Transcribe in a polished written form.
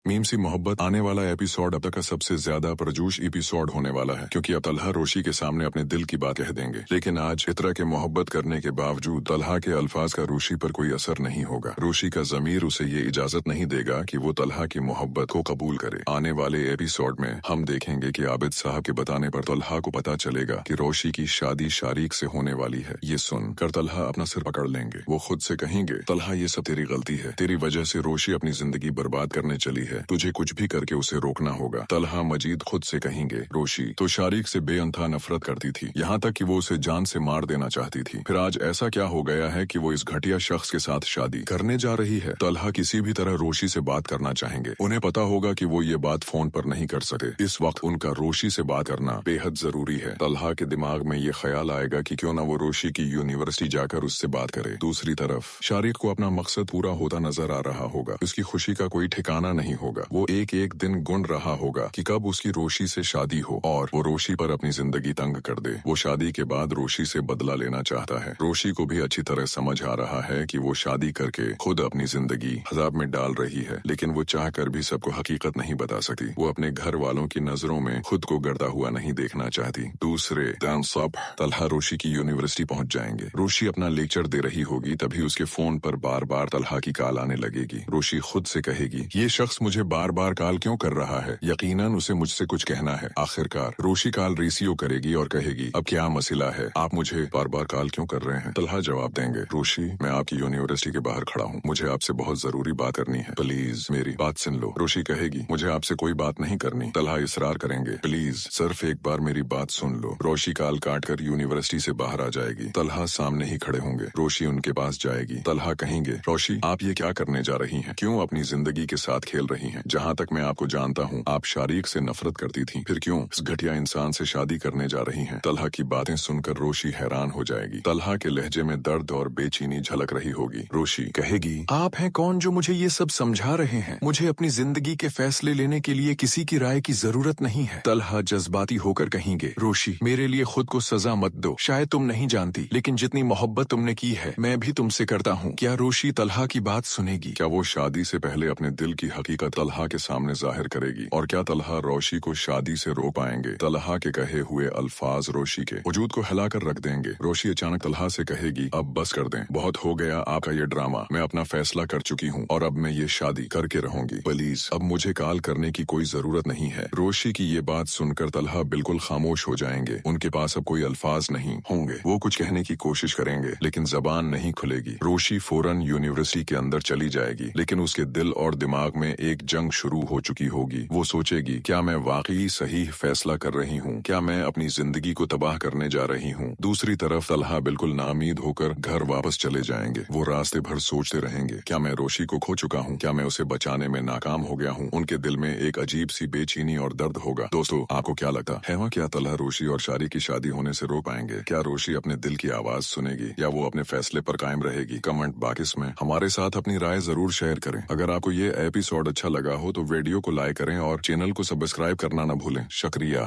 Meme सी मोहब्बत आने वाला एपिसोड अब तक का सबसे ज्यादा परजोश एपिसोड होने वाला है, क्योंकि अब तलहा रोशी के सामने अपने दिल की बात कह देंगे। लेकिन आज इतरा के मोहब्बत करने के बावजूद तलहा के अल्फाज का रोशी पर कोई असर नहीं होगा। रोशी का जमीर उसे ये इजाजत नहीं देगा कि वो तलहा की मोहब्बत को कबूल करे। आने वाले एपिसोड में हम देखेंगे कि आबिद साहब के बताने पर तलहा को पता चलेगा कि रोशी की शादी शारीक से होने वाली है। ये सुनकर तलहा अपना सिर पकड़ लेंगे। वो खुद से कहेंगे, तलहा ये सब तेरी गलती है, तेरी वजह से रोशी अपनी जिंदगी बर्बाद करने चली है, तुझे कुछ भी करके उसे रोकना होगा। तलहा मजीद खुद से कहेंगे, रोशी तो शारीक से बेअंतहा नफरत करती थी, यहाँ तक कि वो उसे जान से मार देना चाहती थी। फिर आज ऐसा क्या हो गया है कि वो इस घटिया शख्स के साथ शादी करने जा रही है। तलहा किसी भी तरह रोशी से बात करना चाहेंगे। उन्हें पता होगा कि वो ये बात फोन पर नहीं कर सके। इस वक्त उनका रोशी से बात करना बेहद जरूरी है। तलहा के दिमाग में ये ख्याल आएगा कि क्यों ना वो रोशी की यूनिवर्सिटी जाकर उससे बात करे। दूसरी तरफ शारीक को अपना मकसद पूरा होता नजर आ रहा होगा। उसकी खुशी का कोई ठिकाना नहीं होगा। वो एक एक दिन गुन रहा होगा कि कब उसकी रोशी से शादी हो और वो रोशी पर अपनी जिंदगी तंग कर दे। वो शादी के बाद रोशी से बदला लेना चाहता है। रोशी को भी अच्छी तरह समझ आ रहा है कि वो शादी करके खुद अपनी जिंदगी अजाब में डाल रही है, लेकिन वो चाह कर भी सबको हकीकत नहीं बता सकती। वो अपने घर वालों की नजरों में खुद को गड़ता हुआ नहीं देखना चाहती। दूसरे दिन सब तलहा रोशी की यूनिवर्सिटी पहुंच जाएंगे। रोशी अपना लेक्चर दे रही होगी, तभी उसके फोन पर बार बार तलहा की कॉल आने लगेगी। रोशी खुद से कहेगी, ये शख्स मुझे बार बार कॉल क्यों कर रहा है, यकीनन उसे मुझसे कुछ कहना है। आखिरकार रोशी कॉल रिसीव करेगी और कहेगी, अब क्या मसला है, आप मुझे बार बार कॉल क्यों कर रहे हैं। तलहा जवाब देंगे, रोशी मैं आपकी यूनिवर्सिटी के बाहर खड़ा हूँ, मुझे आपसे बहुत जरूरी बात करनी है, प्लीज मेरी बात सुन लो। रोशी कहेगी, मुझे आपसे कोई बात नहीं करनी। तलहा इसरार करेंगे, प्लीज सिर्फ एक बार मेरी बात सुन लो। रोशी कॉल काट कर यूनिवर्सिटी से बाहर आ जाएगी। तलहा सामने ही खड़े होंगे। रोशी उनके पास जाएगी। तलहा कहेंगे, रोशी आप ये क्या करने जा रही हैं, क्यों अपनी जिंदगी के साथ खेल रही हैं। जहाँ तक मैं आपको जानता हूँ आप शारीक से नफरत करती थी, फिर क्यों इस घटिया इंसान से शादी करने जा रही हैं। तलहा की बातें सुनकर रोशी हैरान हो जाएगी। तलहा के लहजे में दर्द और बेचैनी झलक रही होगी। रोशी कहेगी, आप हैं कौन जो मुझे ये सब समझा रहे हैं। मुझे अपनी जिंदगी के फैसले लेने के लिए किसी की राय की जरूरत नहीं है। तलहा जज्बाती होकर कहेंगे, रोशी मेरे लिए खुद को सजा मत दो, शायद तुम नहीं जानती, लेकिन जितनी मोहब्बत तुमने की है मैं भी तुमसे करता हूँ। क्या रोशी तलहा की बात सुनेगी? क्या वो शादी से पहले अपने दिल की हकीकत तलहा के सामने जाहिर करेगी? और क्या तलहा रोशी को शादी से रोक पाएंगे? तलहा के कहे हुए अल्फाज रोशी के वजूद को हिलाकर रख देंगे। रोशी अचानक तलहा से कहेगी, अब बस कर दें, बहुत हो गया आपका ये ड्रामा, मैं अपना फैसला कर चुकी हूँ और अब मैं ये शादी करके रहूंगी, प्लीज अब मुझे कॉल करने की कोई जरूरत नहीं है। रोशी की ये बात सुनकर तलहा बिल्कुल खामोश हो जाएंगे। उनके पास अब कोई अल्फाज नहीं होंगे। वो कुछ कहने की कोशिश करेंगे लेकिन जबान नहीं खुलेगी। रोशी फौरन यूनिवर्सिटी के अंदर चली जाएगी, लेकिन उसके दिल और दिमाग में एक जंग शुरू हो चुकी होगी। वो सोचेगी, क्या मैं वाकई सही फैसला कर रही हूँ, क्या मैं अपनी जिंदगी को तबाह करने जा रही हूँ। दूसरी तरफ तलहा बिल्कुल नाउम्मीद होकर घर वापस चले जाएंगे। वो रास्ते भर सोचते रहेंगे, क्या मैं रोशी को खो चुका हूँ, क्या मैं उसे बचाने में नाकाम हो गया हूँ। उनके दिल में एक अजीब सी बेचैनी और दर्द होगा। दोस्तों आपको क्या लगता है, वहाँ क्या तलहा रोशी और शारी की शादी होने से रोक पाएंगे? क्या रोशी अपने दिल की आवाज सुनेगी या वो अपने फैसले पर कायम रहेगी? कमेंट बॉक्स में हमारे साथ अपनी राय जरूर शेयर करें। अगर आपको ये एपिसोड अच्छा लगा हो तो वीडियो को लाइक करें और चैनल को सब्सक्राइब करना न भूलें। शुक्रिया।